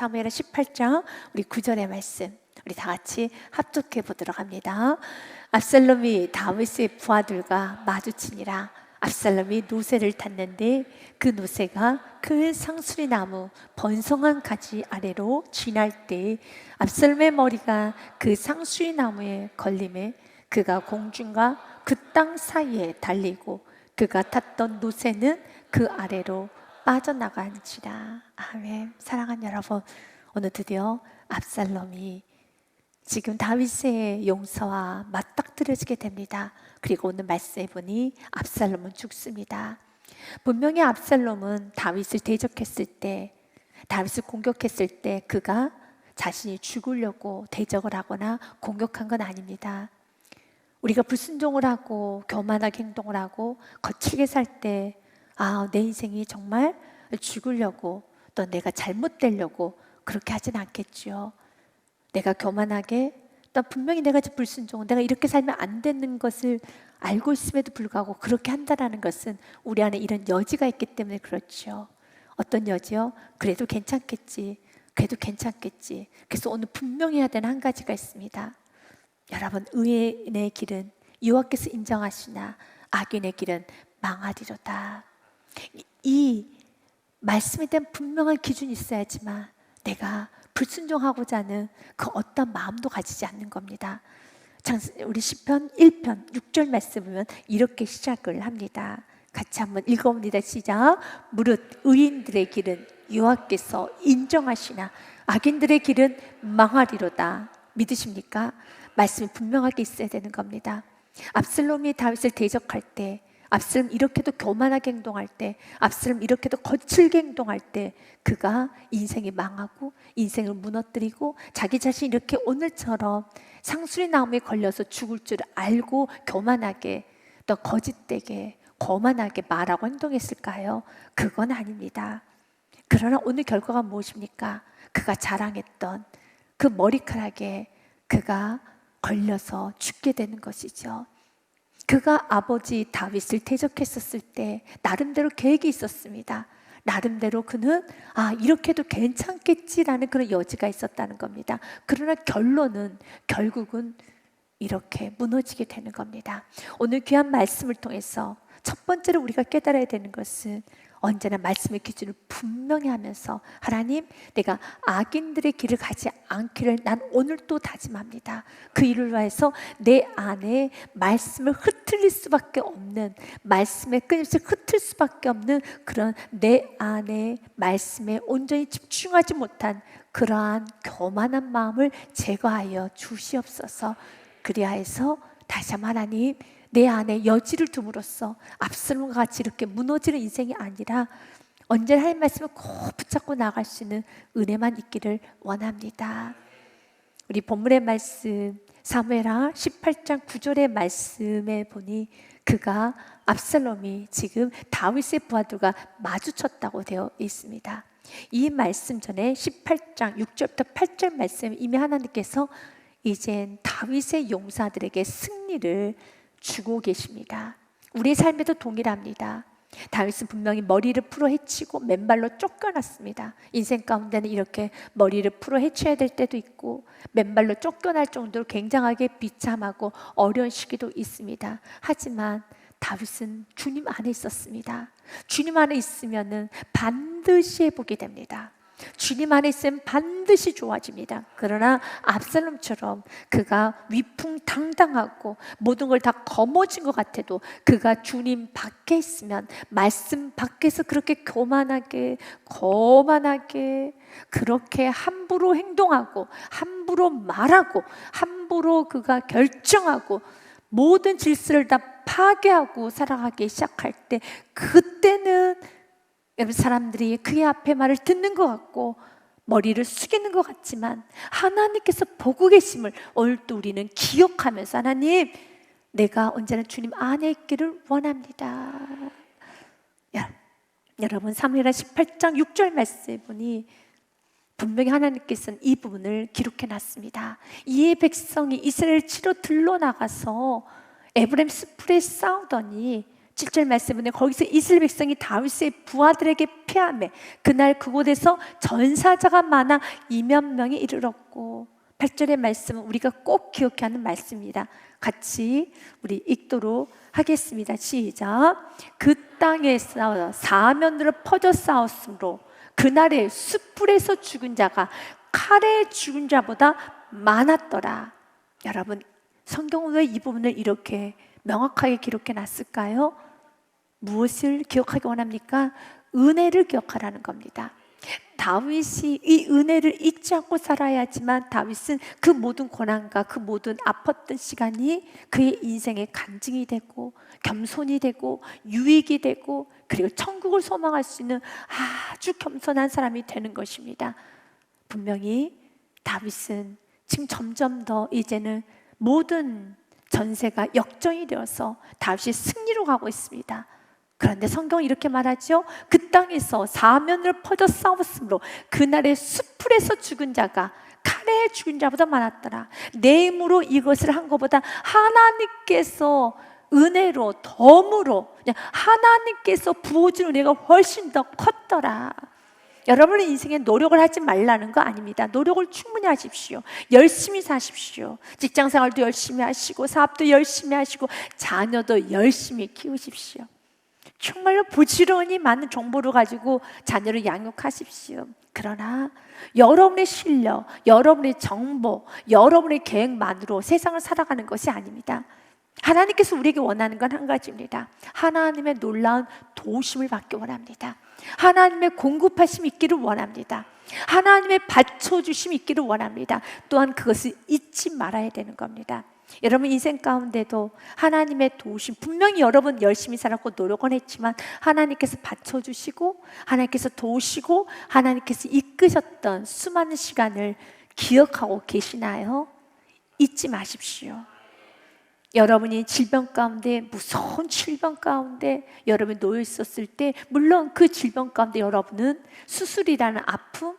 사무엘하 18장 우리 9절의 말씀 우리 다 같이 합독해 보도록 합니다. 압살롬이 다윗의 부하들과 마주치니라. 압살롬이 노새를 탔는데 그 노새가 큰 상수리 나무 번성한 가지 아래로 지날 때 압살롬의 머리가 그 상수리 나무에 걸림에 그가 공중과 그 땅 사이에 달리고 그가 탔던 노새는 그 아래로 빠져나간지라. 아멘. 사랑하는 여러분, 오늘 드디어 압살롬이 지금 다윗의 용서와 맞닥뜨려지게 됩니다. 그리고 오늘 말씀해 보니 압살롬은 죽습니다. 분명히 압살롬은 다윗을 대적했을 때, 다윗을 공격했을 때 그가 자신이 죽으려고 대적을 하거나 공격한 건 아닙니다. 우리가 불순종을 하고 교만하게 행동을 하고 거칠게 살 때 내 인생이 정말 죽으려고 또 내가 잘못되려고 그렇게 하진 않겠죠. 내가 교만하게 또 분명히 내가 불순종은 내가 이렇게 살면 안 되는 것을 알고 있음에도 불구하고 그렇게 한다는 것은 우리 안에 이런 여지가 있기 때문에 그렇죠. 어떤 여지요? 그래도 괜찮겠지. 그래도 괜찮겠지. 그래서 오늘 분명히 해야 되는 한 가지가 있습니다. 여러분, 의인의 길은 여호와께서 인정하시나 악인의 길은 망하리로다. 이 말씀에 대한 분명한 기준이 있어야지만 내가 불순종하고자 하는 그 어떤 마음도 가지지 않는 겁니다. 우리 시편 1편 6절 말씀 보면 이렇게 시작을 합니다. 같이 한번 읽어봅니다. 시작. 무릇 의인들의 길은 여호와께서 인정하시나 악인들의 길은 망하리로다. 믿으십니까? 말씀이 분명하게 있어야 되는 겁니다. 압살롬이 다윗을 대적할 때, 압살롬 이렇게도 교만하게 행동할 때, 압살롬 이렇게도 거칠게 행동할 때 그가 인생이 망하고 인생을 무너뜨리고 자기 자신이 이렇게 오늘처럼 상수리 나무에 걸려서 죽을 줄 알고 교만하게 또 거짓되게 거만하게 말하고 행동했을까요? 그건 아닙니다. 그러나 오늘 결과가 무엇입니까? 그가 자랑했던 그 머리카락에 그가 걸려서 죽게 되는 것이죠. 그가 아버지 다윗을 대적했었을 때 나름대로 계획이 있었습니다. 나름대로 그는 이렇게도 괜찮겠지라는 그런 여지가 있었다는 겁니다. 그러나 결국은 이렇게 무너지게 되는 겁니다. 오늘 귀한 말씀을 통해서 첫 번째로 우리가 깨달아야 되는 것은 언제나 말씀의 기준을 분명히 하면서 하나님, 내가 악인들의 길을 가지 않기를 난 오늘 또 다짐합니다. 그 일을 위해서 내 안에 말씀을 흩트릴 수밖에 없는, 말씀에 끊임없이 흩을 수밖에 없는 그런 내 안에 말씀에 온전히 집중하지 못한 그러한 교만한 마음을 제거하여 주시옵소서. 그리하여서 다시 한번 하나님, 내 안에 여지를 둠으로써 압살롬과 같이 이렇게 무너지는 인생이 아니라 언제나 하나님 말씀을 꼭 붙잡고 나갈 수 있는 은혜만 있기를 원합니다. 우리 본문의 말씀 사무엘하 18장 9절의 말씀에 보니 그가 압살롬이 지금 다윗의 부하들과 마주쳤다고 되어 있습니다. 이 말씀 전에 18장 6절부터 8절 말씀 이미 하나님께서 이젠 다윗의 용사들에게 승리를 주고 계십니다. 우리의 삶에도 동일합니다. 다윗은 분명히 머리를 풀어 헤치고 맨발로 쫓겨났습니다. 인생 가운데는 이렇게 머리를 풀어 헤쳐야 될 때도 있고 맨발로 쫓겨날 정도로 굉장하게 비참하고 어려운 시기도 있습니다. 하지만 다윗은 주님 안에 있었습니다. 주님 안에 있으면은 반드시 회복이 됩니다. 주님 안에 있으면 반드시 좋아집니다. 그러나 압살롬처럼 그가 위풍당당하고 모든 걸 다 거머쥔 것 같아도 그가 주님 밖에 있으면 말씀 밖에서 그렇게 교만하게 거만하게 그렇게 함부로 행동하고 함부로 말하고 함부로 그가 결정하고 모든 질서를 다 파괴하고 살아가기 시작할 때 그때는 여러분 사람들이 그의 앞에 말을 듣는 것 같고 머리를 숙이는 것 같지만 하나님께서 보고 계심을 오늘 또 우리는 기억하면서 하나님, 내가 언제나 주님 안에 있기를 원합니다. 여러분 사무엘하 18장 6절 말씀에 보니 분명히 하나님께서는 이 부분을 기록해 놨습니다. 이 백성이 이스라엘 치러 들러나가서 에브라임 숲에 싸우더니 7절 말씀은 거기서 이스라엘 백성이 다윗의 부하들에게 패하매 그날 그곳에서 전사자가 많아 2만 명에 이르렀고, 8절의 말씀은 우리가 꼭 기억해야 하는 말씀입니다. 같이 우리 읽도록 하겠습니다. 시작. 그 땅에서 사면으로 퍼져 싸웠으므로 그날에 숯불에서 죽은 자가 칼에 죽은 자보다 많았더라. 여러분, 성경은 왜 이 부분을 이렇게 명확하게 기록해 놨을까요? 무엇을 기억하기 원합니까? 은혜를 기억하라는 겁니다. 다윗이 이 은혜를 잊지 않고 살아야지만 다윗은 그 모든 고난과 그 모든 아팠던 시간이 그의 인생의 간증이 되고 겸손이 되고 유익이 되고 그리고 천국을 소망할 수 있는 아주 겸손한 사람이 되는 것입니다. 분명히 다윗은 지금 점점 더 이제는 모든 전세가 역전이 되어서 다윗이 승리로 가고 있습니다. 그런데 성경은 이렇게 말하죠. 그 땅에서 사면으로 퍼져 싸웠으므로 그날의 숯불에서 죽은 자가 칼에 죽은 자보다 많았더라. 내 힘으로 이것을 한 것보다 하나님께서 은혜로 덤으로 하나님께서 부어준 은혜가 훨씬 더 컸더라. 여러분의 인생에 노력을 하지 말라는 거 아닙니다. 노력을 충분히 하십시오. 열심히 사십시오. 직장생활도 열심히 하시고 사업도 열심히 하시고 자녀도 열심히 키우십시오. 정말로 부지런히 많은 정보를 가지고 자녀를 양육하십시오. 그러나 여러분의 실력, 여러분의 정보, 여러분의 계획만으로 세상을 살아가는 것이 아닙니다. 하나님께서 우리에게 원하는 건 한 가지입니다. 하나님의 놀라운 도우심을 받기 원합니다. 하나님의 공급하심이 있기를 원합니다. 하나님의 받쳐주심이 있기를 원합니다. 또한 그것을 잊지 말아야 되는 겁니다. 여러분 인생 가운데도 하나님의 도우심, 분명히 여러분 열심히 살았고 노력은 했지만 하나님께서 받쳐주시고 하나님께서 도우시고 하나님께서 이끄셨던 수많은 시간을 기억하고 계시나요? 잊지 마십시오. 여러분이 질병 가운데, 무서운 질병 가운데 여러분이 놓여 있었을 때 물론 그 질병 가운데 여러분은 수술이라는 아픔,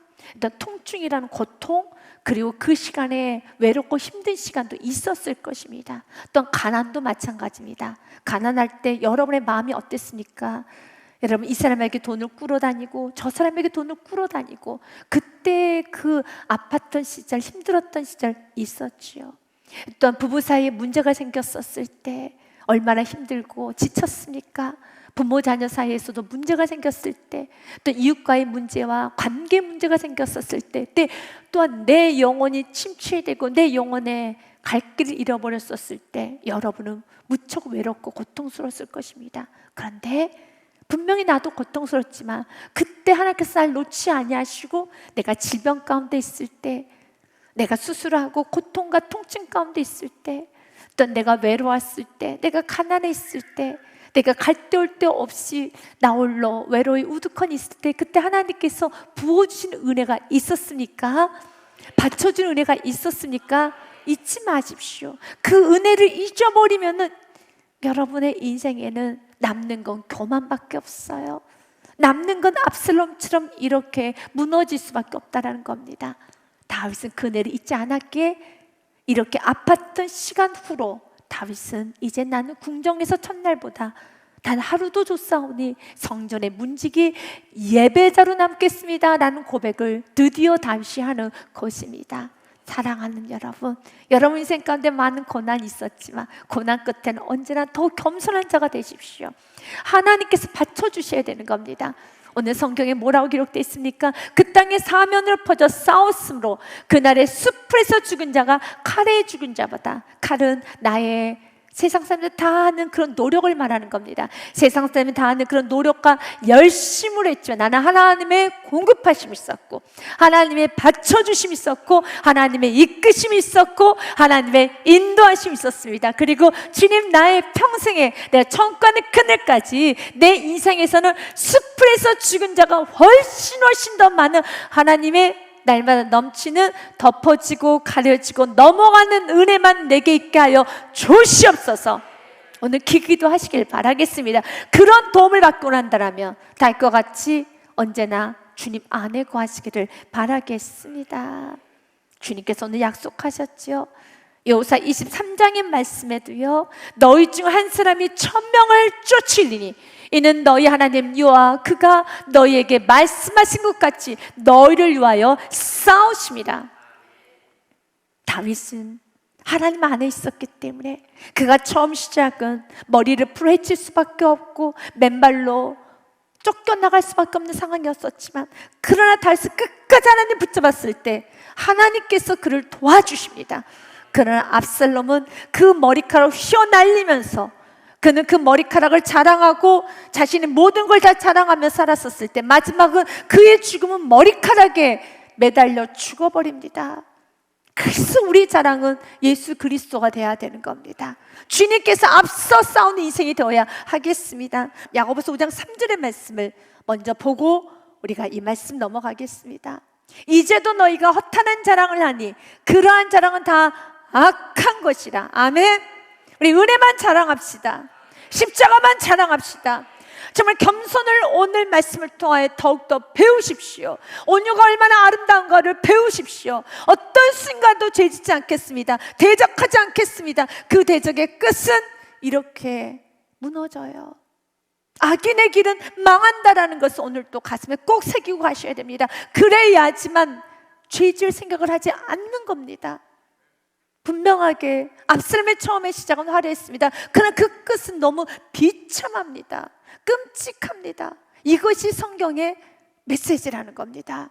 통증이라는 고통, 그리고 그 시간에 외롭고 힘든 시간도 있었을 것입니다. 또한 가난도 마찬가지입니다. 가난할 때 여러분의 마음이 어땠습니까? 여러분 이 사람에게 돈을 꾸러다니고 저 사람에게 돈을 꾸러다니고 그때 그 아팠던 시절, 힘들었던 시절 있었지요. 또한 부부 사이에 문제가 생겼었을 때 얼마나 힘들고 지쳤습니까? 부모 자녀 사이에서도 문제가 생겼을 때, 또 이웃과의 문제와 관계 문제가 생겼었을 때, 또한 내 영혼이 침체되고 내 영혼의 갈 길을 잃어버렸었을 때 여러분은 무척 외롭고 고통스러웠을 것입니다. 그런데 분명히 나도 고통스럽지만 그때 하나님께서 날 놓지 아니하시고 내가 질병 가운데 있을 때, 내가 수술하고 고통과 통증 가운데 있을 때, 또 내가 외로웠을 때, 내가 가난했을 때, 내가 갈 데 올 데 없이 나 홀로 외로이 우두커니 있을 때 그때 하나님께서 부어주신 은혜가 있었습니까? 받쳐준 은혜가 있었습니까? 잊지 마십시오. 그 은혜를 잊어버리면은 여러분의 인생에는 남는 건 교만밖에 없어요. 남는 건 압살롬처럼 이렇게 무너질 수밖에 없다는 겁니다. 다윗은 그 은혜를 잊지 않았기에 이렇게 아팠던 시간 후로 다윗은 이제 나는 궁정에서 첫날보다 단 하루도 좋사오니 성전의 문지기 예배자로 남겠습니다 라는 고백을 드디어 다윗이 하는 것입니다. 사랑하는 여러분, 여러분 인생 가운데 많은 고난이 있었지만 고난 끝에는 언제나 더 겸손한 자가 되십시오. 하나님께서 받쳐주셔야 되는 겁니다. 오늘 성경에 뭐라고 기록되어 있습니까? 그 땅에 사면으로 퍼져 싸웠으므로 그날의 숲에서 죽은 자가 칼에 죽은 자보다, 칼은 나의 세상 사람들 다 하는 그런 노력을 말하는 겁니다. 세상 사람이 다 하는 그런 노력과 열심을 했지만 나는 하나님의 공급하심이 있었고 하나님의 받쳐주심이 있었고 하나님의 이끄심이 있었고 하나님의 인도하심이 있었습니다. 그리고 주님 나의 평생에 내가 천국의 그늘까지 내 인생에서는 숲에서 죽은 자가 훨씬 더 많은 하나님의 날마다 넘치는 덮어지고 가려지고 넘어가는 은혜만 내게 있게 하여 주시옵소서. 오늘 기도 하시길 바라겠습니다. 그런 도움을 받고 난다면 다윗과 같이 언제나 주님 안에 거하시기를 바라겠습니다. 주님께서 오늘 약속하셨지요. 여호수아 23장의 말씀에도요, 너희 중 한 사람이 1000명을 쫓으리니 이는 너희 하나님 여호와 그가 너희에게 말씀하신 것 같이 너희를 위하여 싸우심이라. 다윗은 하나님 안에 있었기 때문에 그가 처음 시작은 머리를 풀헤칠 수밖에 없고 맨발로 쫓겨나갈 수밖에 없는 상황이었었지만, 그러나 다윗은 끝까지 하나님 붙잡았을 때 하나님께서 그를 도와주십니다. 그러나 압살롬은 그 머리카락을 휘어날리면서, 그는 그 머리카락을 자랑하고 자신의 모든 걸 다 자랑하며 살았었을 때 마지막은 그의 죽음은 머리카락에 매달려 죽어버립니다. 그래서 우리 자랑은 예수 그리스도가 되어야 되는 겁니다. 주님께서 앞서 싸우는 인생이 되어야 하겠습니다. 야고보서 5장 3절의 말씀을 먼저 보고 우리가 이 말씀 넘어가겠습니다. 이제도 너희가 허탄한 자랑을 하니 그러한 자랑은 다 악한 것이라. 아멘. 우리 은혜만 자랑합시다. 십자가만 자랑합시다. 정말 겸손을 오늘 말씀을 통하여 더욱더 배우십시오. 온유가 얼마나 아름다운가를 배우십시오. 어떤 순간도 죄짓지 않겠습니다. 대적하지 않겠습니다. 그 대적의 끝은 이렇게 무너져요. 악인의 길은 망한다라는 것을 오늘 또 가슴에 꼭 새기고 가셔야 됩니다. 그래야지만 죄질 생각을 하지 않는 겁니다. 분명하게 압살롬의 처음의 시작은 화려했습니다. 그러나 그 끝은 너무 비참합니다. 끔찍합니다. 이것이 성경의 메시지라는 겁니다.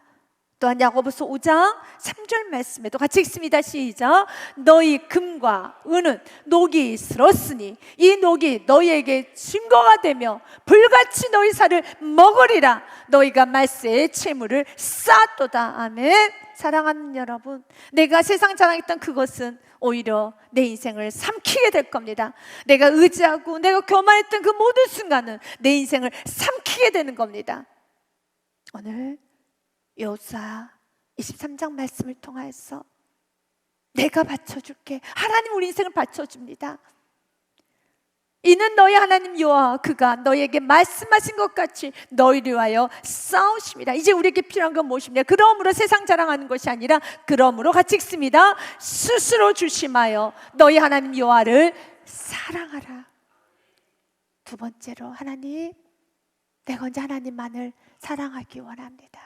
또한 야고보서 5장 3절 말씀에도 같이 읽습니다. 시작. 너희 금과 은은 녹이 슬었으니 이 녹이 너희에게 증거가 되며 불같이 너희 살을 먹으리라. 너희가 말세의 채무를 쌓았도다. 아멘. 사랑하는 여러분, 내가 세상 자랑했던 그것은 오히려 내 인생을 삼키게 될 겁니다. 내가 의지하고 내가 교만했던 그 모든 순간은 내 인생을 삼키게 되는 겁니다. 오늘 여호수아 23장 말씀을 통하여서 내가 바쳐줄게. 하나님 우리 인생을 바쳐줍니다. 이는 너희 하나님 여호와 그가 너희에게 말씀하신 것 같이 너희를 위하여 싸우십니다. 이제 우리에게 필요한 건 무엇입니까? 그러므로 세상 자랑하는 것이 아니라, 그러므로 같이 읽습니다. 스스로 주심하여 너희 하나님 여호와를 사랑하라. 두 번째로, 하나님, 내가 언제 하나님만을 사랑하기 원합니다.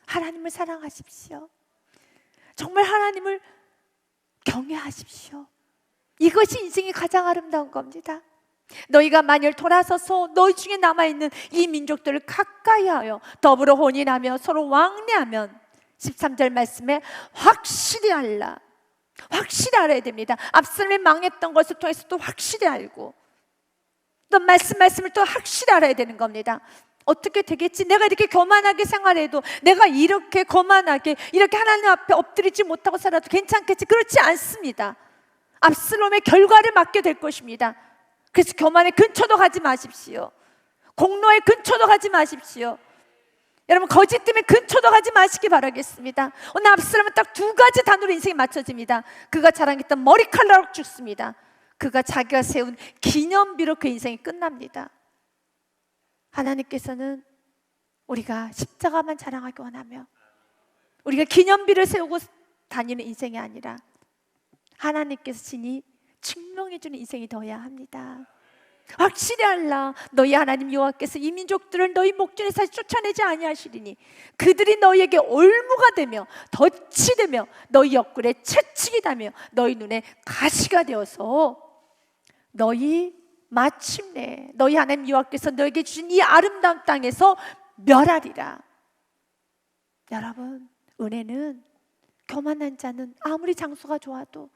하나님을 사랑하십시오. 정말 하나님을 경외하십시오. 이것이 인생이 가장 아름다운 겁니다. 너희가 만일 돌아서서 너희 중에 남아있는 이 민족들을 가까이 하여 더불어 혼인하며 서로 왕래하면, 13절 말씀에 확실히 알라. 확실히 알아야 됩니다. 앞선에 망했던 것을 통해서 또 확실히 알고, 또 말씀을 또 확실히 알아야 되는 겁니다. 어떻게 되겠지? 내가 이렇게 교만하게 생활해도, 내가 이렇게 거만하게 이렇게 하나님 앞에 엎드리지 못하고 살아도 괜찮겠지? 그렇지 않습니다. 압살롬의 결과를 맞게 될 것입니다. 그래서 교만의 근처도 가지 마십시오. 공로의 근처도 가지 마십시오. 여러분, 거짓 때문에 근처도 가지 마시기 바라겠습니다. 오늘 압살롬은 딱 두 가지 단어로 인생이 맞춰집니다. 그가 자랑했던 머리칼라로 죽습니다. 그가 자기가 세운 기념비로 그 인생이 끝납니다. 하나님께서는 우리가 십자가만 자랑하기 원하며, 우리가 기념비를 세우고 다니는 인생이 아니라 하나님께서 친히 증명해주는 인생이 되어야 합니다. 확실히 알라. 너희 하나님 여호와께서 이 민족들을 너희 목전에서 쫓아내지 아니하시리니 그들이 너희에게 올무가 되며 덫이 되며 너희 옆구리에 채찍이 다며 너희 눈에 가시가 되어서 너희 마침내 너희 하나님 여호와께서 너에게 주신 이 아름다운 땅에서 멸하리라. 여러분, 은혜는 교만한 자는 아무리 장소가 좋아도,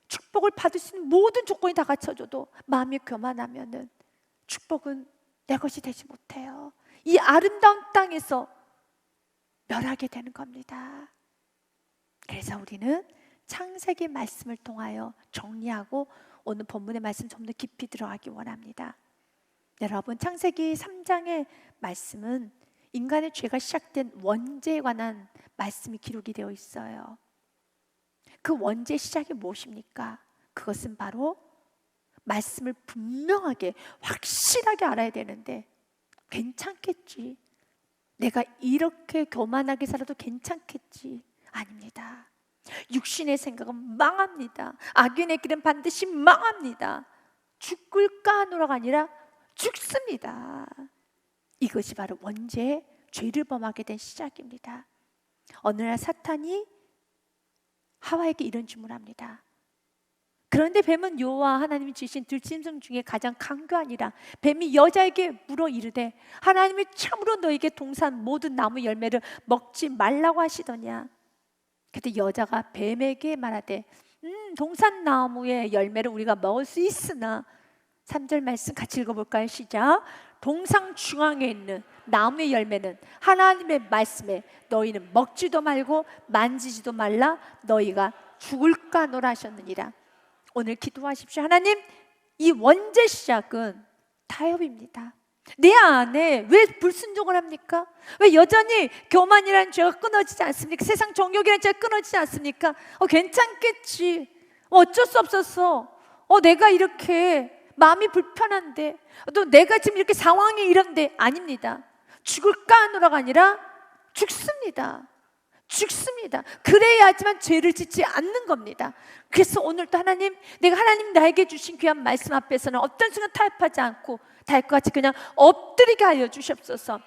축복을 받을 수 있는 모든 조건이 다 갖춰져도 마음이 교만하면은 축복은 내 것이 되지 못해요. 이 아름다운 땅에서 멸하게 되는 겁니다. 그래서 우리는 창세기 말씀을 통하여 정리하고 오늘 본문의 말씀 좀 더 깊이 들어가기 원합니다. 여러분, 창세기 3장의 말씀은 인간의 죄가 시작된 원죄에 관한 말씀이 기록이 되어 있어요. 그 원죄의 시작이 무엇입니까? 그것은 바로 말씀을 분명하게 확실하게 알아야 되는데, 괜찮겠지, 내가 이렇게 교만하게 살아도 괜찮겠지, 아닙니다. 육신의 생각은 망합니다. 악인의 길은 반드시 망합니다. 죽을까 하노라가 아니라 죽습니다. 이것이 바로 원죄, 죄를 범하게 된 시작입니다. 어느 날 사탄이 하와에게 이런 질문합니다. 그런데 뱀은 여호와 하나님이 주신 들짐승 중에 가장 강교하니라. 뱀이 여자에게 물어 이르되 하나님이 참으로 너에게 동산 모든 나무 열매를 먹지 말라고 하시더냐. 그때 여자가 뱀에게 말하되 동산 나무의 열매를 우리가 먹을 수 있으나 3절 말씀 같이 읽어볼까요? 시작. 동상 중앙에 있는 나무의 열매는 하나님의 말씀에 너희는 먹지도 말고 만지지도 말라 너희가 죽을까 하노라 하셨느니라. 오늘 기도하십시오. 하나님, 이 원죄 시작은 타협입니다. 내 안에 왜 불순종을 합니까? 왜 여전히 교만이라는 죄가 끊어지지 않습니까? 세상 정욕이라는 죄가 끊어지지 않습니까? 괜찮겠지. 어쩔 수 없었어. 내가 이렇게 마음이 불편한데, 또 내가 지금 이렇게 상황이 이런데. 아닙니다. 죽을까 하노라가 아니라 죽습니다. 죽습니다. 그래야 하지만 죄를 짓지 않는 겁니다. 그래서 오늘도 하나님, 내가 하나님 나에게 주신 귀한 말씀 앞에서는 어떤 순간 타협하지 않고 다 것 같이 그냥 엎드리게 하여 주시옵소서.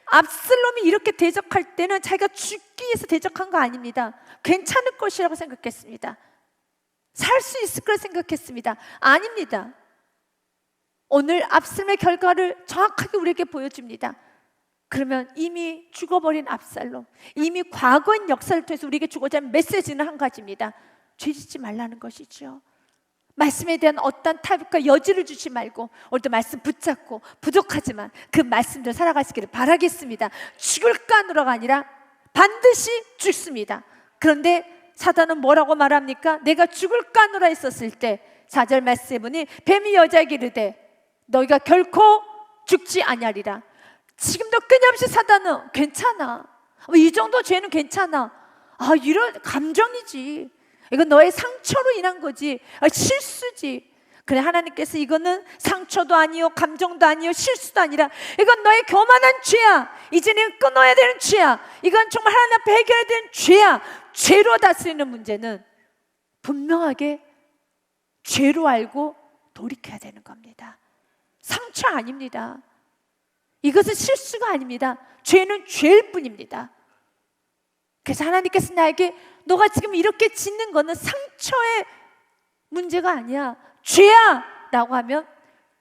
압살롬이 이렇게 대적할 때는 자기가 죽기 위해서 대적한 거 아닙니다. 괜찮을 것이라고 생각했습니다. 살 수 있을 거라 생각했습니다. 아닙니다. 오늘 압살롬의 결과를 정확하게 우리에게 보여줍니다. 그러면 이미 죽어버린 압살롬, 이미 과거인 역사를 통해서 우리에게 주고자 하는 메시지는 한 가지입니다. 죄짓지 말라는 것이죠. 말씀에 대한 어떤 타협과 여지를 주지 말고 오늘도 말씀 붙잡고 부족하지만 그 말씀대로 살아가시기를 바라겠습니다. 죽을까 하노라가 아니라 반드시 죽습니다. 그런데 사단은 뭐라고 말합니까? 내가 죽을까 하노라 했었을 때 4절 말씀해 보니 뱀이 여자에게 이르되 너희가 결코 죽지 아니하리라. 지금도 끊임없이 사단은 괜찮아, 이 정도 죄는 괜찮아, 이런 감정이지, 이건 너의 상처로 인한 거지, 실수지. 그래, 하나님께서 이거는 상처도 아니요 감정도 아니요 실수도 아니라 이건 너의 교만한 죄야. 이제는 끊어야 되는 죄야. 이건 정말 하나님 앞에 해결해야 되는 죄야. 죄로 다스리는 문제는 분명하게 죄로 알고 돌이켜야 되는 겁니다. 상처 아닙니다. 이것은 실수가 아닙니다. 죄는 죄일 뿐입니다. 그래서 하나님께서 나에게 너가 지금 이렇게 짓는 거는 상처의 문제가 아니야, 죄야 라고 하면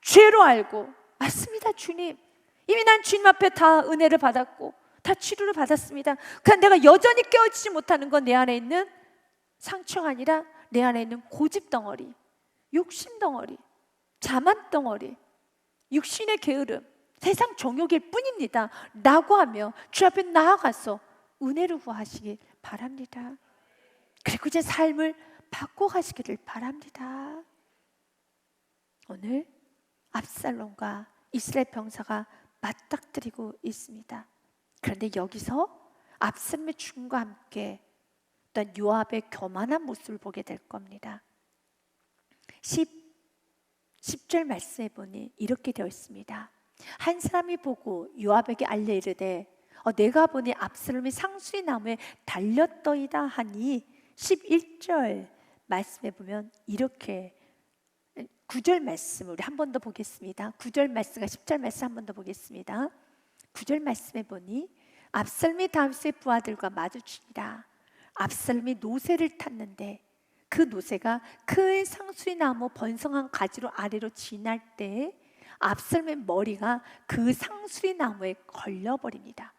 죄로 알고, 맞습니다 주님, 이미 난 주님 앞에 다 은혜를 받았고 다 치료를 받았습니다. 그런데 내가 여전히 깨어지지 못하는 건 내 안에 있는 상처가 아니라 내 안에 있는 고집 덩어리, 욕심 덩어리, 자만 덩어리, 육신의 게으름, 세상 정욕일 뿐입니다 라고 하며 주 앞에 나아가서 은혜를 구하시길 바랍니다. 그리고 이제 삶을 바꿔가시기를 바랍니다. 오늘 압살롬과 이스라엘 병사가 맞닥뜨리고 있습니다. 그런데 여기서 압살롬의 죽음과 함께 또한 요압의 교만한 모습을 보게 될 겁니다. 10절 말씀해 보니 이렇게 되어 있습니다. 한 사람이 보고 요압에게 알려 이르되 내가 보니 압살롬이 상수리 나무에 달렸더이다 하니 11절 말씀해 보면 이렇게 9절 말씀 우리 한 번 더 보겠습니다. 9절 말씀과 10절 말씀 한 번 더 보겠습니다. 9절 말씀해 보니 압살롬이 다윗의 부하들과 마주치니라. 압살롬이 노새를 탔는데 그 노새가 큰 상수리 나무 번성한 가지로 아래로 지날 때 압살롬의 머리가 그 상수리 나무에 걸려버립니다.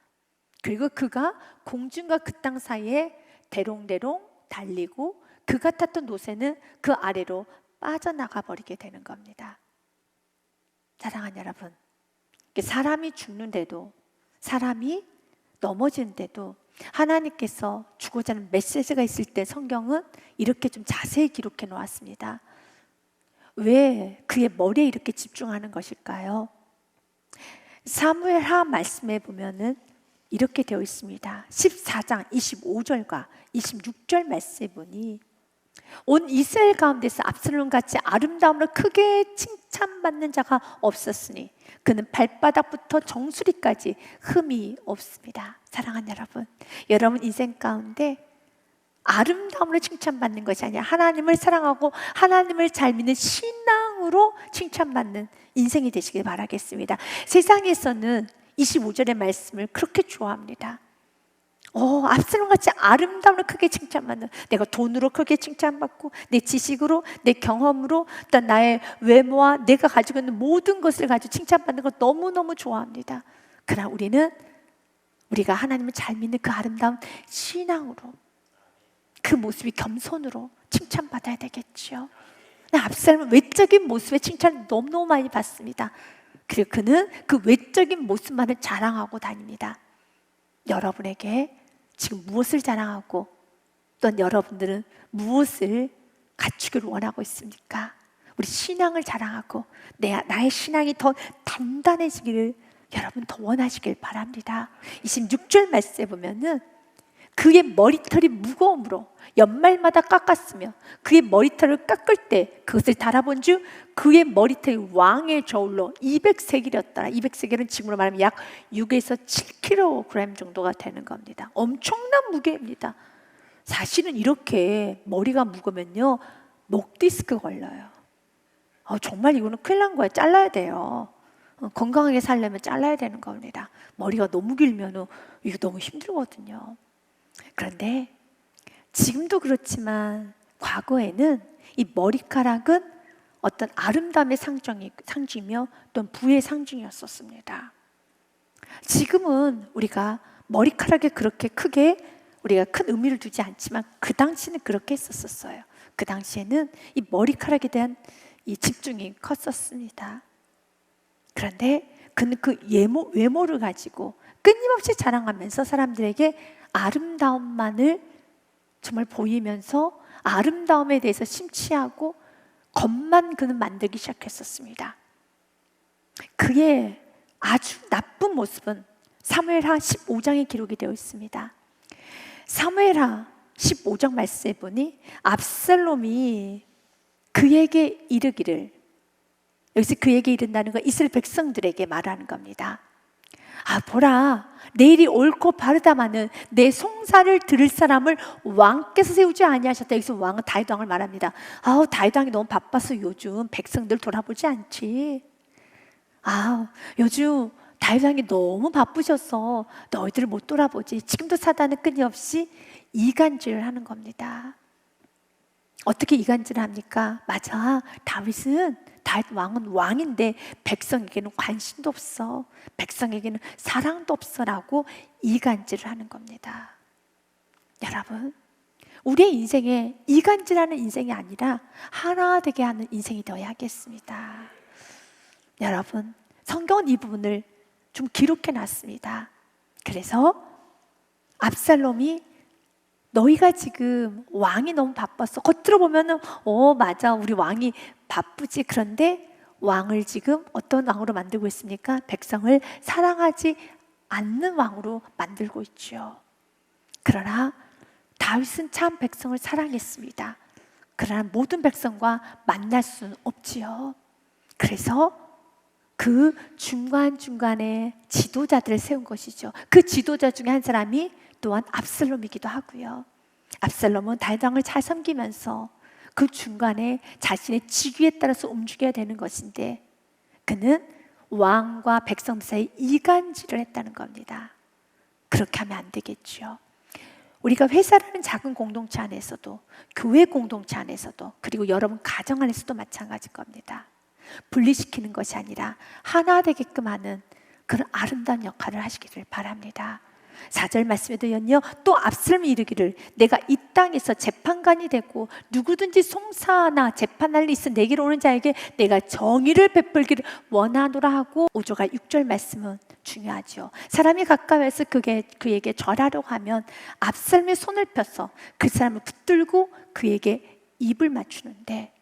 그리고 그가 공중과 그 땅 사이에 대롱대롱 달리고 그가 탔던 노새는 그 아래로 빠져나가 버리게 되는 겁니다. 사랑하는 여러분, 사람이 죽는데도, 사람이 넘어지는데도 하나님께서 주고자 하는 메시지가 있을 때 성경은 이렇게 좀 자세히 기록해 놓았습니다. 왜 그의 머리에 이렇게 집중하는 것일까요? 사무엘하 말씀에 보면은 이렇게 되어 있습니다. 14장 25절과 26절 말씀에 보니 온 이스라엘 가운데서 압살롬같이 아름다움으로 크게 칭찬받는 자가 없었으니 그는 발바닥부터 정수리까지 흠이 없습니다. 사랑하는 여러분, 여러분 인생 가운데 아름다움으로 칭찬받는 것이 아니라 하나님을 사랑하고 하나님을 잘 믿는 신앙으로 칭찬받는 인생이 되시길 바라겠습니다. 세상에서는 25절의 말씀을 그렇게 좋아합니다. 압살롬같이 아름다움으로 크게 칭찬받는, 내가 돈으로 크게 칭찬받고 내 지식으로, 내 경험으로, 또 나의 외모와 내가 가지고 있는 모든 것을 가지고 칭찬받는 걸 너무너무 좋아합니다. 그러나 우리가 하나님을 잘 믿는 그 아름다운 신앙으로, 그 모습이 겸손으로 칭찬받아야 되겠죠. 압살롬은 외적인 모습의 칭찬을 너무너무 많이 받습니다. 그리고 그는 그 외적인 모습만을 자랑하고 다닙니다. 여러분에게 지금 무엇을 자랑하고 또한 여러분들은 무엇을 갖추기를 원하고 있습니까? 우리 신앙을 자랑하고 나의 신앙이 더 단단해지기를 여러분 더 원하시길 바랍니다. 26절 말씀에 보면은 그의 머리털이 무거움으로 연말마다 깎았으며 그의 머리털을 깎을 때 그것을 달아본 즉 그의 머리털이 왕의 저울로 200세겔이었더라. 200세겔은 지금으로 말하면 약 6에서 7kg 정도가 되는 겁니다. 엄청난 무게입니다. 사실은 이렇게 머리가 무거면요 목 디스크 걸려요. 정말 이거는 큰일 난 거예요. 잘라야 돼요. 건강하게 살려면 잘라야 되는 겁니다. 머리가 너무 길면 이거 너무 힘들거든요. 그런데 지금도 그렇지만 과거에는 이 머리카락은 어떤 아름다움의 상징이며 또는 부의 상징이었었습니다. 지금은 우리가 머리카락에 그렇게 크게 우리가 큰 의미를 두지 않지만 그 당시는 그렇게 했었어요. 그 당시에는 이 머리카락에 대한 이 집중이 컸었습니다. 그런데 그는 그 외모를 가지고 끊임없이 자랑하면서 사람들에게 아름다움만을 정말 보이면서 아름다움에 대해서 심취하고 겉만 그는 만들기 시작했었습니다. 그의 아주 나쁜 모습은 사무엘하 15장에 기록이 되어 있습니다. 사무엘하 15장 말씀에 보니 압살롬이 그에게 이르기를, 여기서 그에게 이른다는 건 이스라엘 백성들에게 말하는 겁니다. 보라, 내일이 옳고 바르다마는 내 송사를 들을 사람을 왕께서 세우지 아니하셨다. 여기서 왕은 다윗 왕을 말합니다. 다윗 왕이 너무 바빠서 요즘 백성들 돌아보지 않지. 요즘 다윗 왕이 너무 바쁘셔서 너희들을 못 돌아보지. 지금도 사단은 끊임없이 이간질을 하는 겁니다. 어떻게 이간질을 합니까? 맞아, 다윗 왕은 왕인데 백성에게는 관심도 없어, 백성에게는 사랑도 없어라고 이간질을 하는 겁니다. 여러분, 우리의 인생에 이간질하는 인생이 아니라 하나 되게 하는 인생이 되어야 하겠습니다. 여러분, 성경은 이 부분을 좀 기록해 놨습니다. 그래서 압살롬이 너희가 지금 왕이 너무 바빴어. 겉으로 보면은 맞아, 우리 왕이 바쁘지. 그런데 왕을 지금 어떤 왕으로 만들고 있습니까? 백성을 사랑하지 않는 왕으로 만들고 있죠. 그러나 다윗은 참 백성을 사랑했습니다. 그러나 모든 백성과 만날 수는 없지요. 그래서 그 중간중간에 지도자들을 세운 것이죠. 그 지도자 중에 한 사람이 또한 압살롬이기도 하고요. 압살롬은 다윗 왕을 잘 섬기면서 그 중간에 자신의 직위에 따라서 움직여야 되는 것인데 그는 왕과 백성들 사이 이간질을 했다는 겁니다. 그렇게 하면 안 되겠죠. 우리가 회사라는 작은 공동체 안에서도, 교회 공동체 안에서도, 그리고 여러분 가정 안에서도 마찬가지일 겁니다. 분리시키는 것이 아니라 하나 되게끔 하는 그런 아름다운 역할을 하시기를 바랍니다. 4절 말씀에도요, 또 압살롬이 이르기를 내가 이 땅에서 재판관이 되고 누구든지 송사나 재판할 일 있어 내게로 오는 자에게 내가 정의를 베풀기를 원하노라 하고 5절과 6절 말씀은 중요하죠. 사람이 가까이서 그에게 절하려고 하면 압살롬의 손을 펴서 그 사람을 붙들고 그에게 입을 맞추는데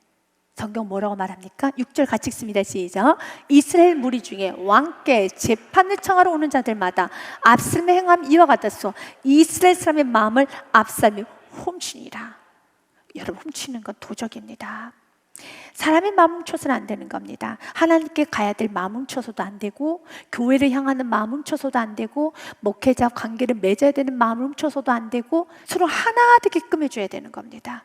성경 뭐라고 말합니까? 6절 같이 읽습니다. 시작. 이스라엘 무리 중에 왕께 재판을 청하러 오는 자들마다 압살롬의 행함 이와 같았소. 이스라엘 사람의 마음을 압살롬이 훔치니라. 여러분, 훔치는 건 도적입니다. 사람의 마음 훔쳐서는 안 되는 겁니다. 하나님께 가야 될 마음 훔쳐서도 안 되고, 교회를 향하는 마음 훔쳐서도 안 되고, 목회자 관계를 맺어야 되는 마음을 훔쳐서도 안 되고, 서로 하나 되게끔 해줘야 되는 겁니다.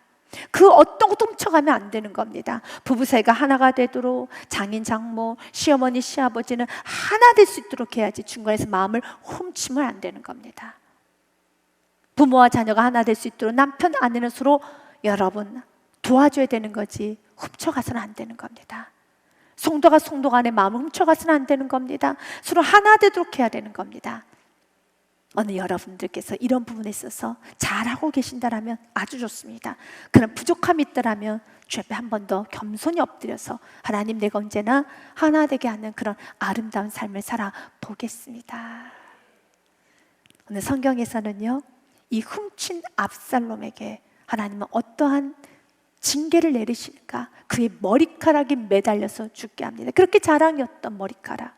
그 어떤 것도 훔쳐가면 안 되는 겁니다. 부부 사이가 하나가 되도록, 장인 장모, 시어머니 시아버지는 하나 될 수 있도록 해야지 중간에서 마음을 훔치면 안 되는 겁니다. 부모와 자녀가 하나 될 수 있도록 남편 아내는 서로 여러분 도와줘야 되는 거지 훔쳐가서는 안 되는 겁니다. 성도가 성도 간의 마음을 훔쳐가서는 안 되는 겁니다. 서로 하나 되도록 해야 되는 겁니다. 오늘 여러분들께서 이런 부분에 있어서 잘하고 계신다라면 아주 좋습니다. 그런 부족함이 있더라면 주 앞에 한 번 더 겸손히 엎드려서 하나님, 내가 언제나 하나 되게 하는 그런 아름다운 삶을 살아보겠습니다. 오늘 성경에서는요, 이 훔친 압살롬에게 하나님은 어떠한 징계를 내리실까? 그의 머리카락이 매달려서 죽게 합니다. 그렇게 자랑이었던 머리카락,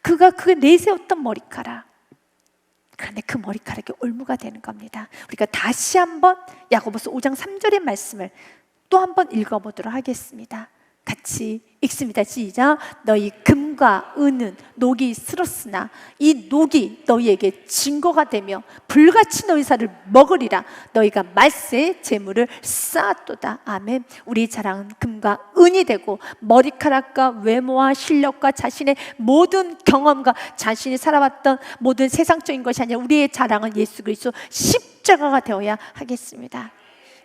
그가 내세웠던 머리카락, 그런데 그 머리카락이 올무가 되는 겁니다. 우리가 다시 한번 야고보서 5장 3절의 말씀을 또 한번 읽어보도록 하겠습니다. 같이 읽습니다. 시작. 너희 금과 은은 녹이 슬었으나 이 녹이 너희에게 증거가 되며 불같이 너희 살을 먹으리라. 너희가 말세에 재물을 쌓았도다. 아멘. 우리 자랑은 금과 은이 되고, 머리카락과 외모와 실력과 자신의 모든 경험과 자신이 살아왔던 모든 세상적인 것이 아니라 우리의 자랑은 예수 그리스도 십자가가 되어야 하겠습니다.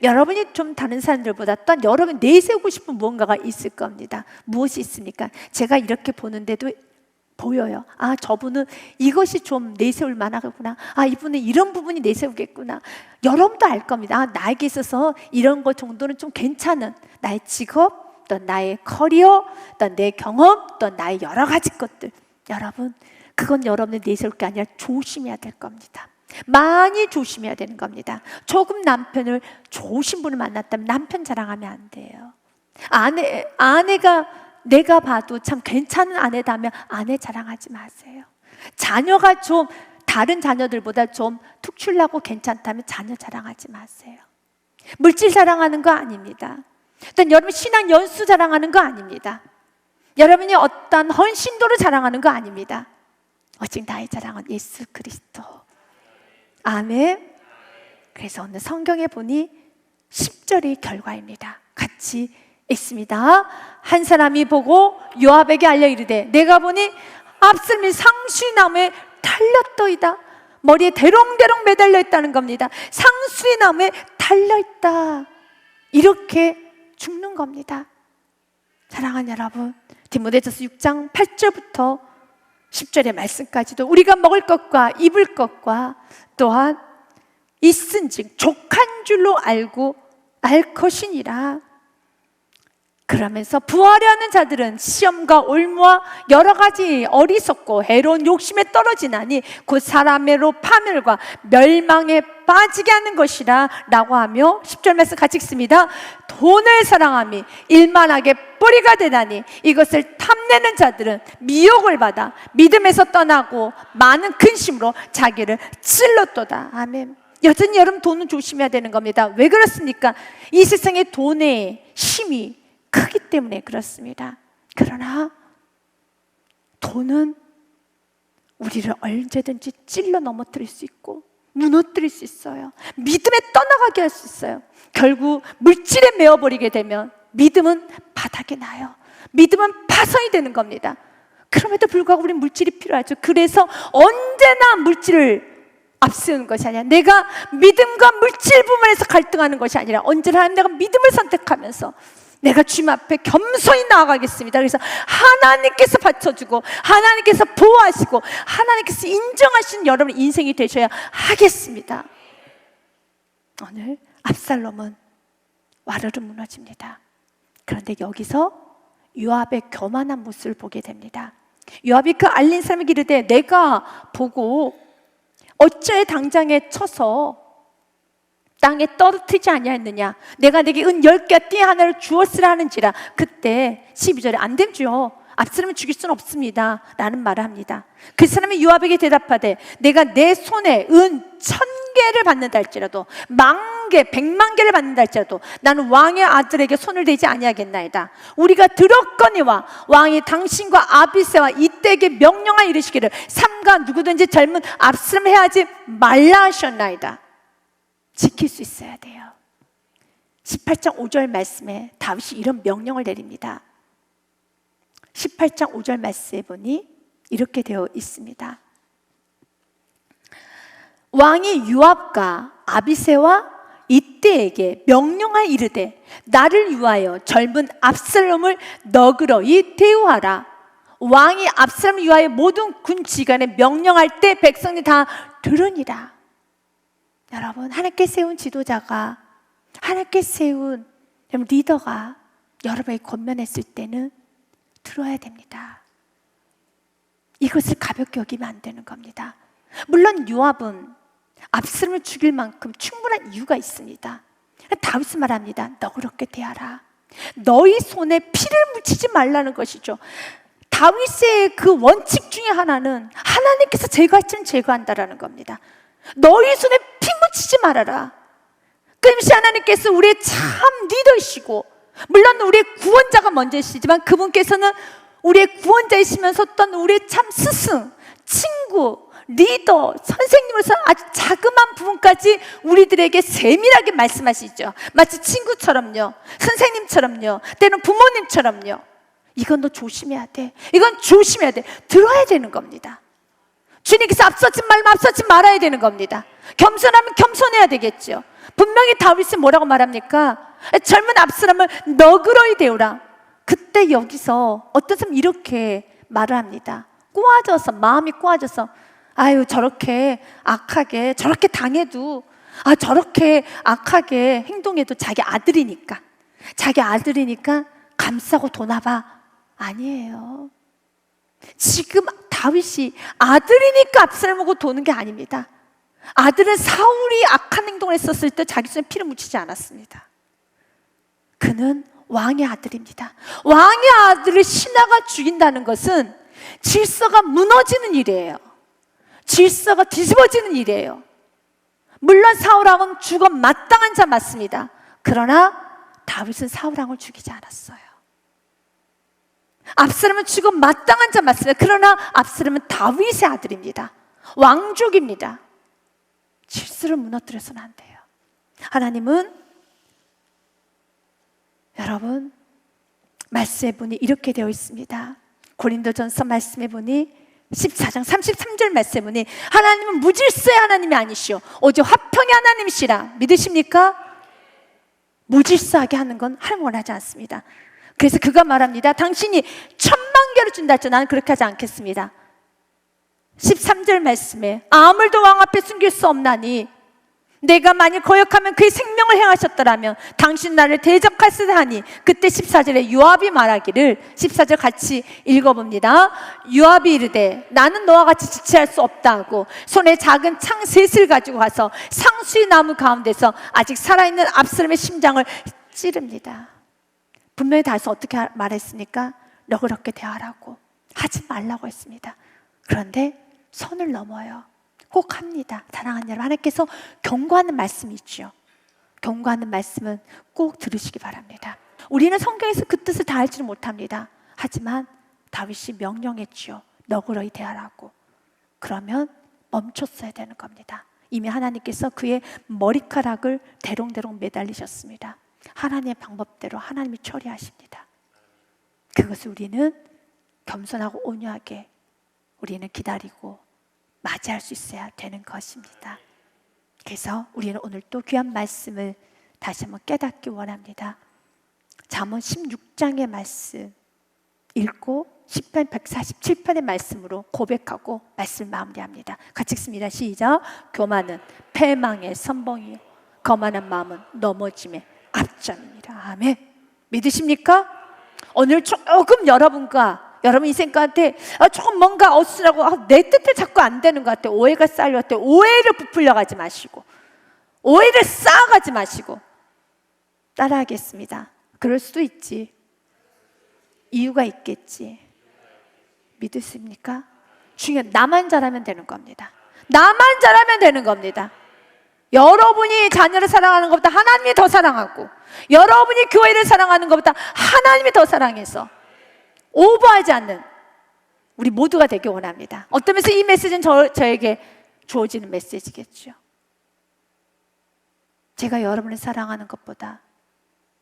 여러분이 좀 다른 사람들보다 또한 여러분이 내세우고 싶은 무언가가 있을 겁니다. 무엇이 있습니까? 제가 이렇게 보는데도 보여요. 아, 저분은 이것이 좀 내세울 만하구나. 아, 이분은 이런 부분이 내세우겠구나. 여러분도 알 겁니다. 아, 나에게 있어서 이런 것 정도는 좀 괜찮은 나의 직업, 또 나의 커리어, 또 내 경험, 또 나의 여러 가지 것들. 여러분, 그건 여러분이 내세울 게 아니라 조심해야 될 겁니다. 많이 조심해야 되는 겁니다. 조금 남편을 좋으신 분을 만났다면 남편 자랑하면 안 돼요. 아내가 내가 봐도 참 괜찮은 아내다면 아내 자랑하지 마세요. 자녀가 좀 다른 자녀들보다 좀 특출나고 괜찮다면 자녀 자랑하지 마세요. 물질 자랑하는 거 아닙니다. 또 여러분 신앙 연수 자랑하는 거 아닙니다. 여러분이 어떤 헌신도를 자랑하는 거 아닙니다. 오직 나의 자랑은 예수 그리스도. 아멘. 그래서 오늘 성경에 보니 10절이 결과입니다. 같이 읽습니다. 한 사람이 보고 요압에게 알려 이르되 내가 보니 압살롬이 상수리나무에 달렸더이다. 머리에 대롱대롱 매달려 있다는 겁니다. 상수리나무에 달려있다. 이렇게 죽는 겁니다. 사랑하는 여러분, 디모데전서 6장 8절부터 10절의 말씀까지도 우리가 먹을 것과 입을 것과 또한 있은즉 족한 줄로 알 것이니라. 그러면서 부하려 하는 자들은 시험과 올무와 여러 가지 어리석고 해로운 욕심에 떨어지나니 곧 사람의로 파멸과 멸망에 빠지게 하는 것이라 라고 하며 10절 말씀 같이 읽습니다. 돈을 사랑함이 일만하게 뿌리가 되다니 이것을 탐내는 자들은 미혹을 받아 믿음에서 떠나고 많은 근심으로 자기를 찔렀도다. 아멘. 여전히 여러분 돈은 조심해야 되는 겁니다. 왜 그렇습니까? 이 세상의 돈의 힘이 크기 때문에 그렇습니다. 그러나 돈은 우리를 언제든지 찔러 넘어뜨릴 수 있고 무너뜨릴 수 있어요. 믿음에 떠나가게 할 수 있어요. 결국 물질에 메어버리게 되면 믿음은 바닥에 나요. 믿음은 파손이 되는 겁니다. 그럼에도 불구하고 우리는 물질이 필요하죠. 그래서 언제나 물질을 앞세우는 것이 아니라 내가 믿음과 물질 부분에서 갈등하는 것이 아니라 언제나 내가 믿음을 선택하면서 내가 주님 앞에 겸손히 나아가겠습니다. 그래서 하나님께서 받쳐주고 하나님께서 보호하시고 하나님께서 인정하신 여러분의 인생이 되셔야 하겠습니다. 오늘 압살롬은 와르르 무너집니다. 그런데 여기서 요압의 교만한 모습을 보게 됩니다. 요압이 그 알린 사람에게 이르되 내가 보고 어째 당장에 쳐서 땅에 떨어뜨리지 아니하였느냐. 내가 내게 은 10개와 띠 하나를 주었으라 하는지라. 그때 12절에 안 되죠. 압살롬을 죽일 수는 없습니다 라는 말을 합니다. 그 사람이 요압에게 대답하되 내가 내 손에 은 1000개를 받는다 할지라도 10,000개, 100,000개를 받는다 할지라도 나는 왕의 아들에게 손을 대지 아니하겠나이다. 우리가 들었거니와 왕이 당신과 아비새와 이때에게 명령하여 이르시기를 삼가 누구든지 젊은 압살롬을 해하지 말라 하셨나이다. 지킬 수 있어야 돼요. 18장 5절 말씀에 다윗이 이런 명령을 내립니다. 18장 5절 말씀에 보니 이렇게 되어 있습니다. 왕이 요압과 아비새와 이때에게 명령하여 이르되 나를 위하여 젊은 압살롬을 너그러이 대우하라. 왕이 압살롬을 위하여 모든 군 지간에 명령할 때 백성이 다 들으니라. 여러분, 하나님께 세운 지도자가, 하나님께 세운 리더가 여러분에게 권면했을 때는 들어야 됩니다. 이것을 가볍게 여기면 안 되는 겁니다. 물론 요압은 압살롬을 죽일 만큼 충분한 이유가 있습니다. 다윗은 말합니다. 너그럽게 대하라. 너희 손에 피를 묻히지 말라는 것이죠. 다윗의 그 원칙 중에 하나는 하나님께서 제거하시면 제거한다라는 겁니다. 너희 손에 피 묻히지 말아라. 끊임없이 하나님께서 우리의 참 리더이시고, 물론 우리의 구원자가 먼저이시지만 그분께서는 우리의 구원자이시면서 또 우리의 참 스승, 친구, 리더, 선생님으로서 아주 자그마한 부분까지 우리들에게 세밀하게 말씀하시죠. 마치 친구처럼요, 선생님처럼요, 때는 부모님처럼요. 이건 너 조심해야 돼. 이건 조심해야 돼. 들어야 되는 겁니다. 주님께서 앞서지 말면 앞서지 말아야 되는 겁니다. 겸손하면 겸손해야 되겠죠. 분명히 다윗이 뭐라고 말합니까? 젊은 압살롬을 너그러이 대우라. 그때 여기서 어떤 사람이 이렇게 말을 합니다. 꼬아져서, 마음이 꼬아져서, 아유 저렇게 악하게 저렇게 당해도, 저렇게 악하게 행동해도 자기 아들이니까 감싸고 도나봐. 아니에요. 지금 다윗이 아들이니까 압살롬하고 도는 게 아닙니다. 아들은 사울이 악한 행동을 했었을 때 자기 손에 피를 묻히지 않았습니다. 그는 왕의 아들입니다. 왕의 아들을 신하가 죽인다는 것은 질서가 무너지는 일이에요. 질서가 뒤집어지는 일이에요. 물론 사울왕은 죽어 마땅한 자 맞습니다. 그러나 다윗은 사울왕을 죽이지 않았어요. 압살롬은 죽어 마땅한 자 맞습니다. 그러나 압살롬은 다윗의 아들입니다. 왕족입니다. 질서를 무너뜨려서는 안 돼요. 하나님은 여러분 말씀해 보니 이렇게 되어 있습니다. 고린도전서 말씀해 보니 14장 33절 말씀해 보니 하나님은 무질서의 하나님이 아니시오 오직 화평의 하나님이시라. 믿으십니까? 무질서하게 하는 건 하나님 원하지 않습니다. 그래서 그가 말합니다. 당신이 10,000,000개를 준다 했죠. 나는 그렇게 하지 않겠습니다. 13절 말씀에 아무도 왕 앞에 숨길 수 없나니 내가 만일 거역하면 그의 생명을 행하셨더라면 당신 나를 대적하시다 하니. 그때 14절에 요압이 말하기를, 14절 같이 읽어봅니다. 요압이 이르되 나는 너와 같이 지체할 수 없다 하고 손에 작은 창 셋을 가지고 가서 상수의 나무 가운데서 아직 살아있는 압살롬의 심장을 찌릅니다. 분명히 다윗은 어떻게 말했습니까? 너그럽게 대하라고, 하지 말라고 했습니다. 그런데 선을 넘어요. 꼭 합니다. 사랑하는 여러분, 하나님께서 경고하는 말씀이 있죠. 경고하는 말씀은 꼭 들으시기 바랍니다. 우리는 성경에서 그 뜻을 다 알지는 못합니다. 하지만 다윗이 명령했죠. 너그러이 대하라고. 그러면 멈췄어야 되는 겁니다. 이미 하나님께서 그의 머리카락을 대롱대롱 매달리셨습니다. 하나님의 방법대로 하나님이 처리하십니다. 그것을 우리는 겸손하고 온유하게 우리는 기다리고 맞이할 수 있어야 되는 것입니다. 그래서 우리는 오늘 또 귀한 말씀을 다시 한번 깨닫기 원합니다. 잠언 16장의 말씀 읽고 10편 147편의 말씀으로 고백하고 말씀을 마무리합니다. 같이 읽습니다. 시작. 교만은 패망의 선봉이요 거만한 마음은 넘어짐의 앞장입니다. 아멘. 믿으십니까? 오늘 조금 여러분 인생 가운데 조금 뭔가 어수라고 내 뜻을 자꾸 안 되는 것 같아. 오해가 쌓일 것 같아. 오해를 부풀려 가지 마시고, 오해를 쌓아가지 마시고 따라하겠습니다. 그럴 수도 있지. 이유가 있겠지. 믿으십니까? 나만 잘하면 되는 겁니다. 나만 잘하면 되는 겁니다. 여러분이 자녀를 사랑하는 것보다 하나님이 더 사랑하고, 여러분이 교회를 사랑하는 것보다 하나님이 더 사랑해서 오버하지 않는 우리 모두가 되길 원합니다. 어떤 면에서 이 메시지는 저에게 주어지는 메시지겠죠. 제가 여러분을 사랑하는 것보다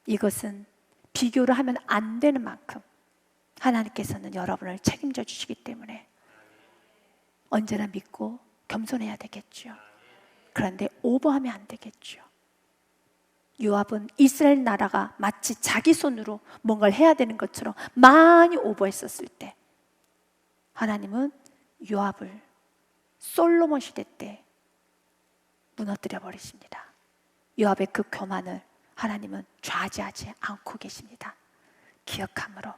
이것은 비교를 하면 안 되는 만큼 하나님께서는 여러분을 책임져 주시기 때문에 언제나 믿고 겸손해야 되겠죠. 그런데 오버하면 안 되겠죠. 요압은 이스라엘 나라가 마치 자기 손으로 뭔가를 해야 되는 것처럼 많이 오버했었을 때 하나님은 요압을 솔로몬 시대 때 무너뜨려 버리십니다. 요압의 그 교만을 하나님은 좌지하지 않고 계십니다. 기억함으로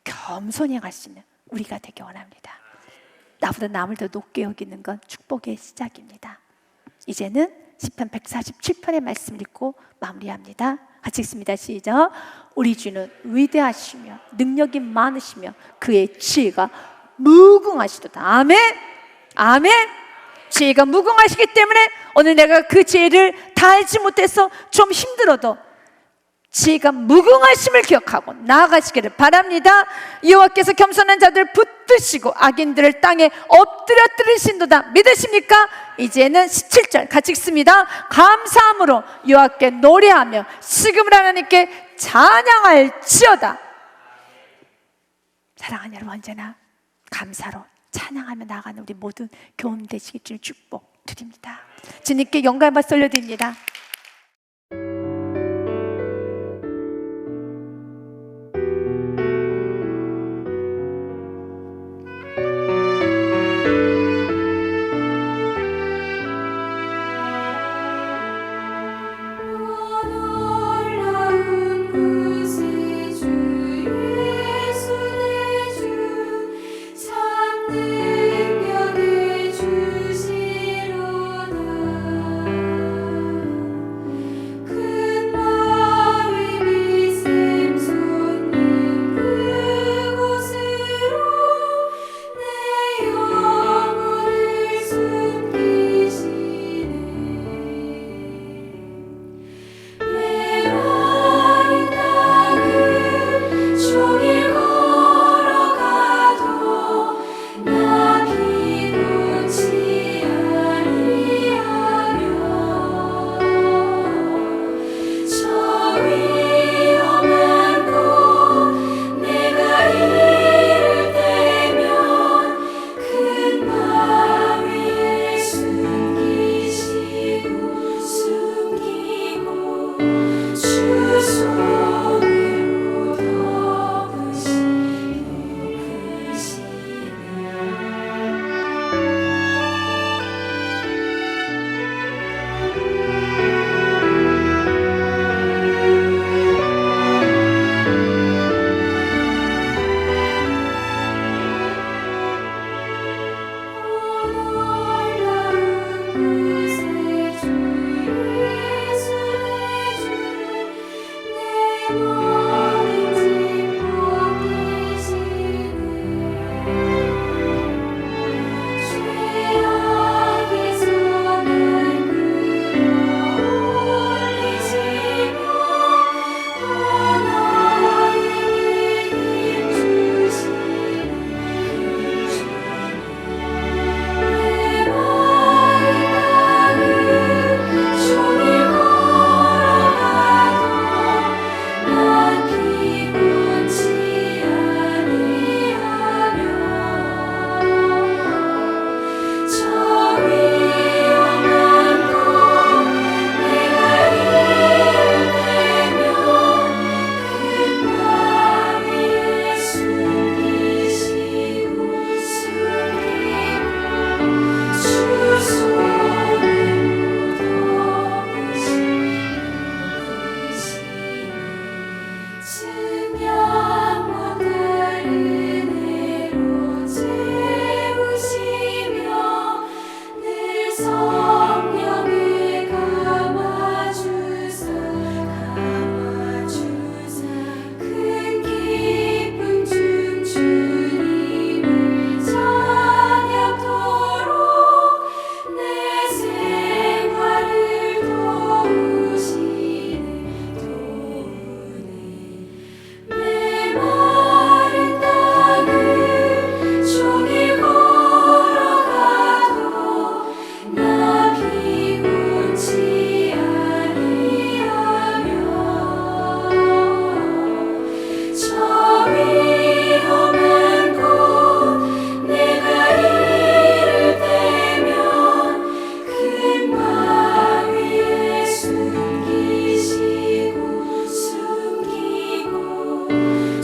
겸손히 갈 수 있는 우리가 되기 원합니다. 나보다 남을 더 높게 여기는 건 축복의 시작입니다. 이제는 시편 147편의 말씀을 읽고 마무리합니다. 같이 읽습니다. 시작. 우리 주는 위대하시며 능력이 많으시며 그의 지혜가 무궁하시도다. 아멘. 아멘. 지혜가 무궁하시기 때문에 오늘 내가 그 지혜를 다 알지 못해서 좀 힘들어도 지혜가 무궁하심을 기억하고 나아가시기를 바랍니다. 여호와께서 겸손한 자들을 붙드시고 악인들을 땅에 엎드려뜨리신도다. 믿으십니까? 이제는 17절 같이 읽습니다. 감사함으로 여호와께 노래하며 시금을 하나님께 찬양할지어다. 사랑하는 여러분, 언제나 감사로 찬양하며 나아가는 우리 모든 교훈 되시길 줄 축복 드립니다. 주님께 영광을 받아 올려드립니다.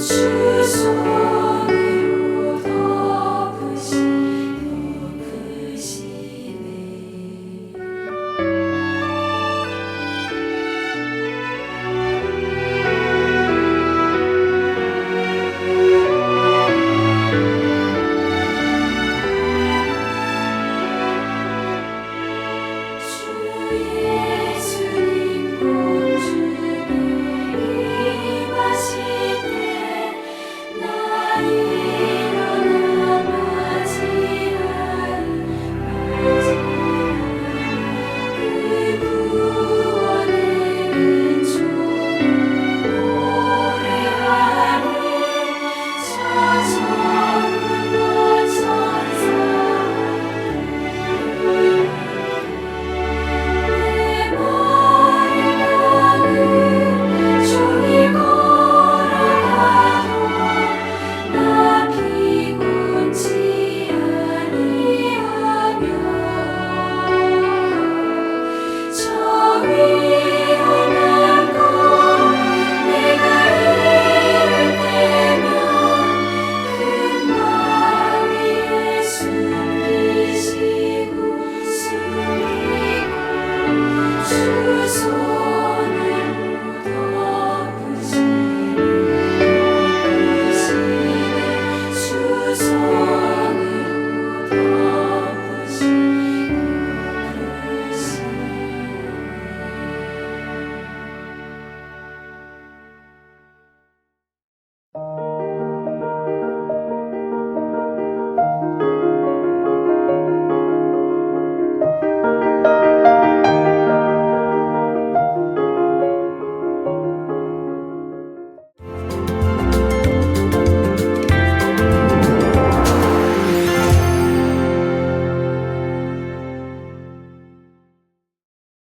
주